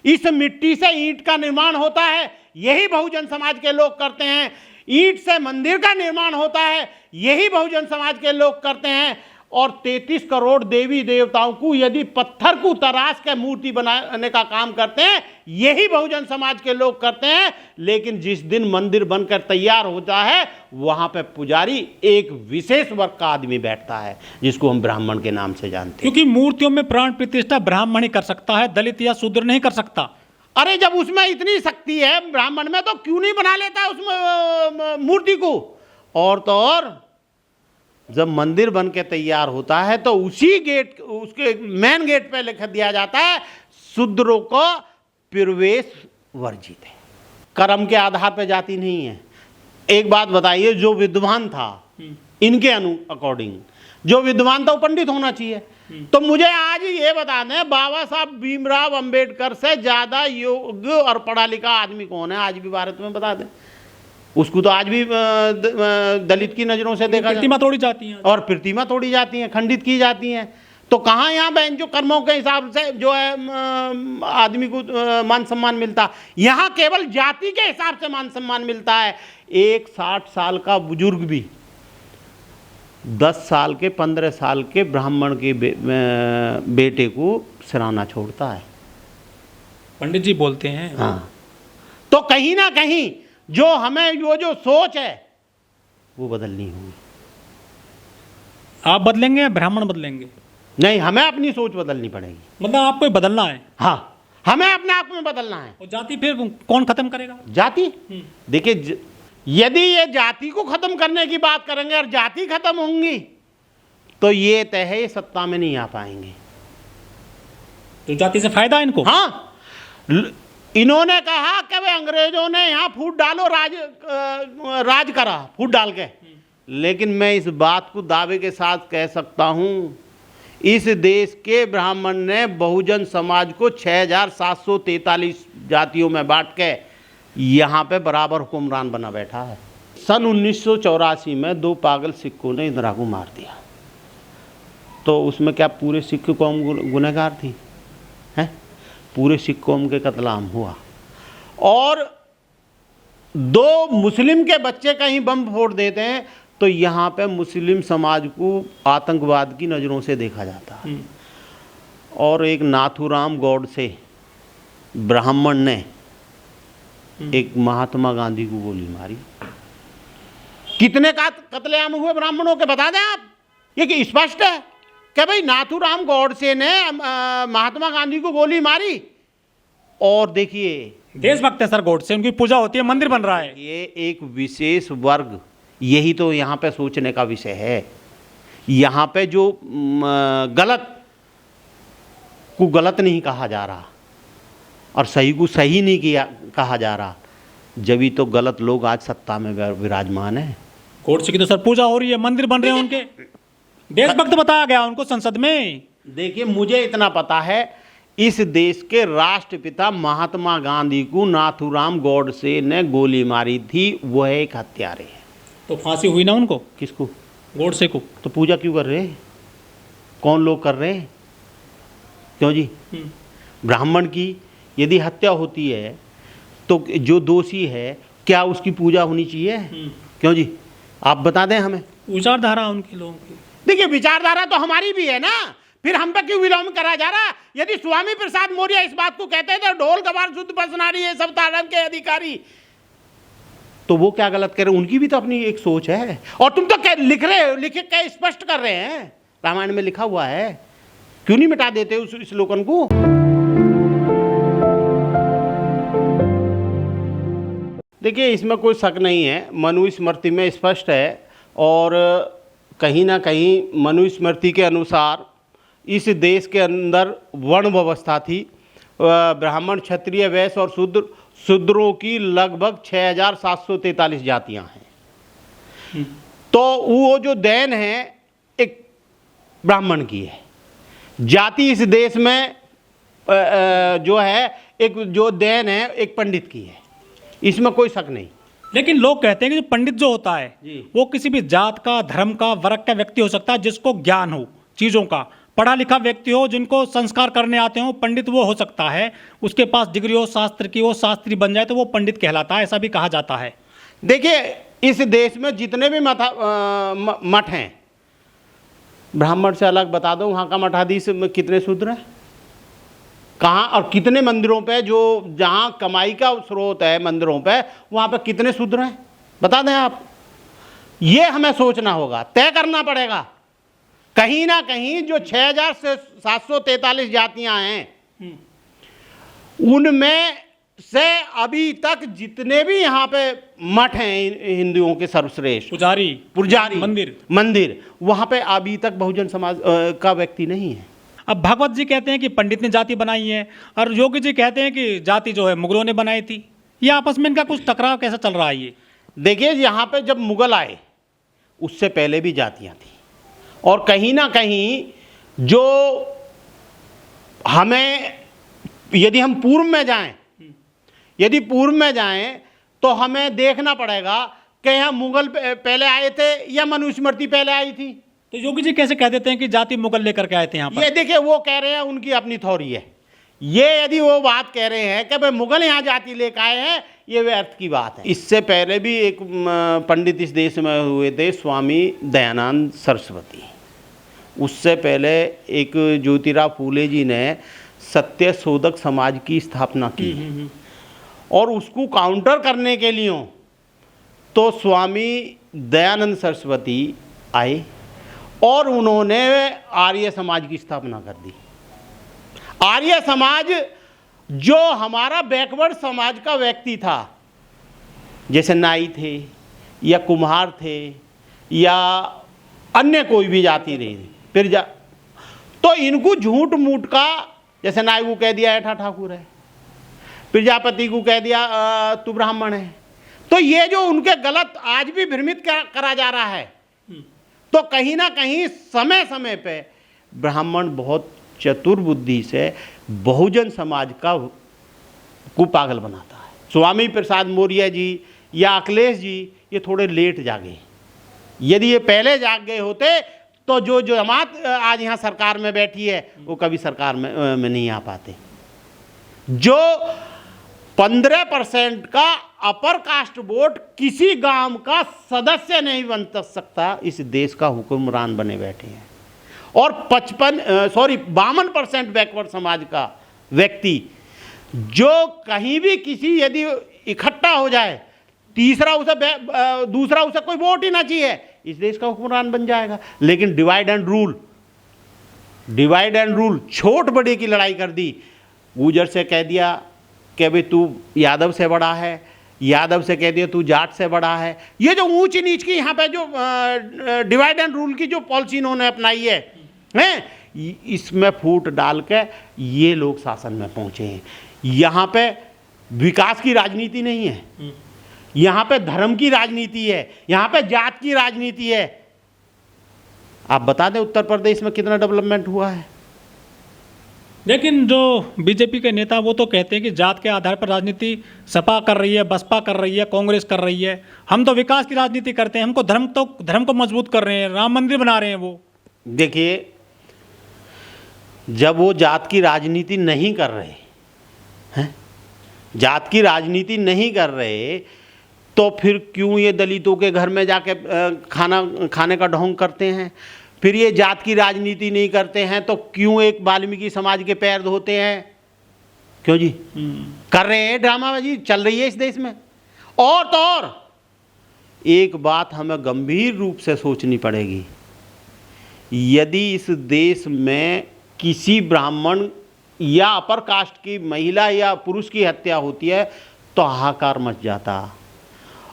इस मिट्टी से ईंट का निर्माण होता है, यही बहुजन समाज के लोग करते हैं। ईंट से मंदिर का निर्माण होता है, यही बहुजन समाज के लोग करते हैं। और 33 करोड़ देवी देवताओं को यदि पत्थर को तराश के मूर्ति बनाने का काम करते हैं, यही बहुजन समाज के लोग करते हैं। लेकिन जिस दिन मंदिर बनकर तैयार होता है, वहां पे पुजारी एक विशेष वर्ग का आदमी बैठता है, जिसको हम ब्राह्मण के नाम से जानते हैं। क्योंकि मूर्तियों में प्राण प्रतिष्ठा ब्राह्मण ही कर सकता है, दलित या शूद्र नहीं कर सकता। अरे जब उसमें इतनी शक्ति है ब्राह्मण में, तो क्यों नहीं बना लेता उसमें मूर्ति को? और तो और जब मंदिर बन के तैयार होता है, तो उसी गेट, उसके मेन गेट पे लिख दिया जाता है, शूद्रों को प्रवेश वर्जित है। कर्म के आधार पर जाति नहीं है। एक बात बताइए, जो विद्वान था इनके अकॉर्डिंग, जो विद्वान था वो पंडित होना चाहिए। तो मुझे आज ये बता दें, बाबा साहब भीमराव अंबेडकर से ज्यादा योग्य और पढ़ा लिखा आदमी कौन है आज भी भारत में? बता दें। उसको तो आज भी दलित की नजरों से देखा, प्रतिमा तोड़ी जाती है और प्रतिमा तोड़ी जाती है, खंडित की जाती हैं। तो कहाँ यहाँ बहन जो कर्मों के हिसाब से जो है आदमी को मान सम्मान मिलता? यहाँ केवल जाति के हिसाब से मान सम्मान मिलता है। एक 60 साल का बुजुर्ग भी 10 साल के 15 साल के ब्राह्मण के बेटे को सिराना छोड़ता है। पंडित जी बोलते हैं। हाँ, तो कहीं ना कहीं जो हमें वो जो सोच है वो बदलनी होगी। आप बदलेंगे या ब्राह्मण बदलेंगे? नहीं, हमें अपनी सोच बदलनी पड़ेगी। मतलब आपको ही बदलना है? हाँ, हमें अपने आप में बदलना है। और जाति फिर कौन खत्म करेगा? जाति, देखिए, यदि ये जाति को खत्म करने की बात करेंगे और जाति खत्म होंगी, तो ये तय है, ये सत्ता में नहीं आ पाएंगे। तो जाति से फायदा है इनको? हाँ, इन्होंने कहा कि वे अंग्रेजों ने यहाँ फूट डालो, राज करा फूट डाल के। लेकिन मैं इस बात को दावे के साथ कह सकता हूँ, इस देश के ब्राह्मण ने बहुजन समाज को 6743 जातियों में बांट के यहाँ पे बराबर हुक्मरान बना बैठा है। सन 1984 में 2 पागल सिखों ने इंदिरा को मार दिया, तो उसमें क्या पूरे सिख कौम गुनहगार थी? हैं? पूरे सिख कौम के कत्लेआम हुआ। और 2 मुस्लिम के बच्चे कहीं बम फोड़ देते हैं, तो यहाँ पे मुस्लिम समाज को आतंकवाद की नज़रों से देखा जाता है। और एक नाथूराम गौडसे ब्राह्मण ने एक महात्मा गांधी को गोली मारी। कितने का कत्लेआम हुए ब्राह्मणों के बता दें आप? ये कि स्पष्ट है कि भाई नाथूराम गौडसे ने महात्मा गांधी को गोली मारी। और देखिए, देशभक्त है सर गौडसे, उनकी पूजा होती है, मंदिर बन रहा है। ये एक विशेष वर्ग, यही तो यहाँ पे सोचने का विषय है। यहाँ पे जो गलत को गलत नहीं कहा जा रहा और सही को सही नहीं किया कहा जा रहा, जब ही तो गलत लोग आज सत्ता में विराजमान है। गौडसे की तो सर पूजा हो रही है, मंदिर बन रहे हैं उनके, देशभक्त बताया गया उनको संसद में। देखिए, मुझे इतना पता है, इस देश के राष्ट्रपिता महात्मा गांधी को नाथूराम गौडसे ने गोली मारी थी, वह एक हत्यारे है। तो फांसी हुई ना उनको? किसको? गौडसे को। तो पूजा क्यों कर रहे हैं? कौन लोग कर रहे हैं? क्यों जी? ब्राह्मण की यदि हत्या होती है, तो जो दोषी है, क्या उसकी पूजा होनी चाहिए? क्यों जी? आप बता दें हमें। विचारधारा उनकी, लोगों की। देखिए, विचारधारा तो हमारी भी है ना, फिर हम पे क्यों विलोम करा जा रहा? यदि स्वामी प्रसाद मौर्य इस बात को कहते थे, ढोल कबार शुद्ध पसनारी है सब तारण के अधिकारी, तो वो क्या गलत कह रहे? उनकी भी तो अपनी एक सोच है। और तुम तो लिख के स्पष्ट कर रहे हैं, रामायण में लिखा हुआ है, क्यों नहीं मिटा देते उस श्लोकन को? देखिए, इसमें कोई शक नहीं है, मनुस्मृति में स्पष्ट है। और कहीं ना कहीं मनुस्मृति के अनुसार इस देश के अंदर वर्ण व्यवस्था थी। ब्राह्मण, क्षत्रिय, वैश्य और शूद्रों की लगभग 6743 जातियां हैं। तो वो जो देन है एक ब्राह्मण की है। जाति इस देश में जो है, एक जो देन है एक पंडित की है, इसमें कोई शक नहीं। लेकिन लोग कहते हैं कि पंडित जो होता है जी, वो किसी भी जात का, धर्म का, वर्ग का व्यक्ति हो सकता है, जिसको ज्ञान हो चीज़ों का, पढ़ा लिखा व्यक्ति हो, जिनको संस्कार करने आते हो, पंडित वो हो सकता है, उसके पास डिग्री हो शास्त्र की, वो शास्त्री बन जाए तो वो पंडित कहलाता है, ऐसा भी कहा जाता है। देखिए, इस देश में जितने भी मठ हैं, ब्राह्मण से अलग बता दो वहाँ का मठाधीश में कितने शूद्र हैं, कहाँ, और कितने मंदिरों पे जो जहाँ कमाई का स्रोत है मंदिरों पे, वहाँ पे कितने शूद्र हैं, बता दें आप। ये हमें सोचना होगा, तय करना पड़ेगा। कहीं ना कहीं जो 6,743 जातियां हैं, उनमें से अभी तक जितने भी यहाँ पे मठ हैं हिंदुओं के सर्वश्रेष्ठ, पुजारी मंदिर, वहाँ पे अभी तक बहुजन समाज का व्यक्ति नहीं है। अब भागवत जी कहते हैं कि पंडित ने जाति बनाई है, और योगी जी कहते हैं कि जाति जो है मुगलों ने बनाई थी। ये आपस में इनका कुछ टकराव कैसा चल रहा है? ये देखिए, यहाँ पे जब मुगल आए उससे पहले भी जातियाँ थी, और कहीं ना कहीं जो हमें, यदि हम पूर्व में जाएं तो हमें देखना पड़ेगा कि यहाँ मुगल पहले आए थे या मनुस्मृति पहले आई थी। तो योगी जी कैसे कह देते हैं कि जाति मुगल लेकर के आए थे यहाँ पर? ये देखिए, वो कह रहे हैं, उनकी अपनी थ्योरी है। ये यदि वो बात कह रहे हैं कि भाई मुगल यहाँ जाति लेकर आए हैं, ये व्यर्थ की बात है। इससे पहले भी एक पंडित इस देश में हुए थे, स्वामी दयानंद सरस्वती। उससे पहले एक ज्योतिराव फूले जी ने सत्य शोधक समाज की स्थापना की, और उसको काउंटर करने के लिए तो स्वामी दयानंद सरस्वती आए और उन्होंने आर्य समाज की स्थापना कर दी। आर्य समाज जो हमारा बैकवर्ड समाज का व्यक्ति था, जैसे नाई थे या कुम्हार थे या अन्य कोई भी जाति रही, फिर तो इनको झूठ मूठ का, जैसे नाई को कह दिया ऐठा ठाकुर है, प्रजापति को कह दिया तू ब्राह्मण है। तो ये जो उनके गलत आज भी भ्रमित करा जा रहा है, तो कहीं ना कहीं समय समय पे ब्राह्मण बहुत चतुर बुद्धि से बहुजन समाज को पागल बनाता है। स्वामी प्रसाद मौर्य जी या अखिलेश जी ये थोड़े लेट जागे। यदि ये पहले जाग गए होते तो जो जमात आज यहाँ सरकार में बैठी है वो कभी सरकार में नहीं आ पाते। जो 15% का अपर कास्ट वोट किसी गांव का सदस्य नहीं बन सकता, इस देश का हुक्मरान बने बैठे हैं। और 52% बैकवर्ड समाज का व्यक्ति जो कहीं भी किसी यदि इकट्ठा हो जाए, दूसरा उसे कोई वोट ही ना चाहिए, इस देश का हुक्मरान बन जाएगा। लेकिन डिवाइड एंड रूल छोट बड़े की लड़ाई कर दी। गुजर से कह दिया कि भाई तू यादव से बड़ा है, यादव से कह दिया तू जाट से बड़ा है। ये जो ऊंच नीच की यहाँ पे जो डिवाइड एंड रूल की जो पॉलिसी इन्होंने अपनाई है, इसमें फूट डाल के ये लोग शासन में पहुंचे हैं। यहाँ पे विकास की राजनीति नहीं है, यहाँ पे धर्म की राजनीति है, यहाँ पे जात की राजनीति है। आप बता दें उत्तर प्रदेश में कितना डेवलपमेंट हुआ है। लेकिन जो बीजेपी के नेता वो तो कहते हैं कि जात के आधार पर राजनीति सपा कर रही है, बसपा कर रही है, कांग्रेस कर रही है। हम तो विकास की राजनीति करते हैं, हमको धर्म को मजबूत कर रहे हैं, राम मंदिर बना रहे हैं। वो देखिए, जब वो जात की राजनीति नहीं कर रहे हैं, जात की राजनीति नहीं कर रहे, तो फिर क्यों ये दलितों के घर में जाके खाने का ढोंग करते हैं? फिर ये जात की राजनीति नहीं करते हैं तो क्यों एक वाल्मीकि समाज के पैर धोते हैं? क्यों जी? कर रहे हैं, ड्रामाबाजी चल रही है इस देश में। और तो और एक बात हमें गंभीर रूप से सोचनी पड़ेगी, यदि इस देश में किसी ब्राह्मण या अपर कास्ट की महिला या पुरुष की हत्या होती है तो हाहाकार मच जाता।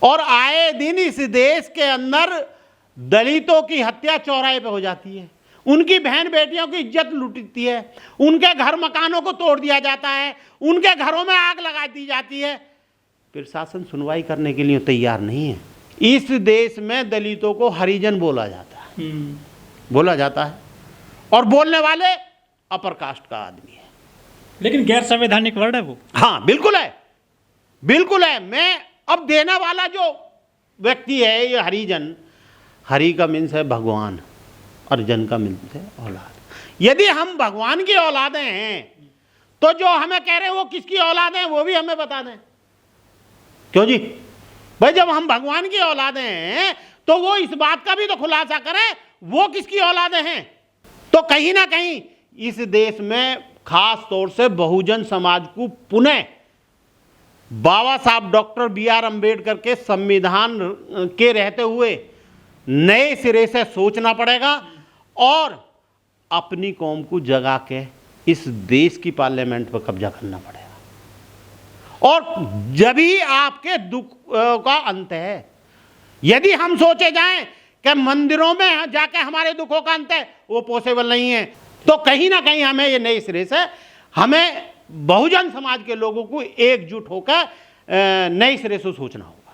और आए दिन इस देश के अंदर दलितों की हत्या चौराहे पे हो जाती है, उनकी बहन बेटियों की इज्जत लूटती है, उनके घर मकानों को तोड़ दिया जाता है, उनके घरों में आग लगा दी जाती है। फिर शासन सुनवाई करने के लिए तैयार नहीं है। इस देश में दलितों को हरिजन बोला जाता है और बोलने वाले अपर कास्ट का आदमी है। लेकिन गैर संवैधानिक वर्ड है वो। हाँ, बिल्कुल है। मैं अब देने वाला जो व्यक्ति है, ये हरिजन, हरि का मीन्स है भगवान और जन का मीन्स है औलाद। यदि हम भगवान की औलादें हैं तो जो हमें कह रहे हैं वो किसकी औलादें हैं वो भी हमें बता दें। क्यों जी भाई, जब हम भगवान की औलादें हैं तो वो इस बात का भी तो खुलासा करें वो किसकी औलादें हैं। तो कहीं ना कहीं इस देश में खास तौर से बहुजन समाज को पुनः बाबा साहब डॉक्टर बी.आर. अम्बेडकर के संविधान के रहते हुए नए सिरे से सोचना पड़ेगा और अपनी कौम को जगा के इस देश की पार्लियामेंट पर कब्जा करना पड़ेगा और जब ही आपके दुख का अंत है। यदि हम सोचे जाएं कि मंदिरों में जाके हमारे दुखों का अंत है, वो पॉसिबल नहीं है। तो कहीं ना कहीं हमें ये नए सिरे से हमें बहुजन समाज के लोगों को एकजुट होकर नए सिरे से सोचना होगा।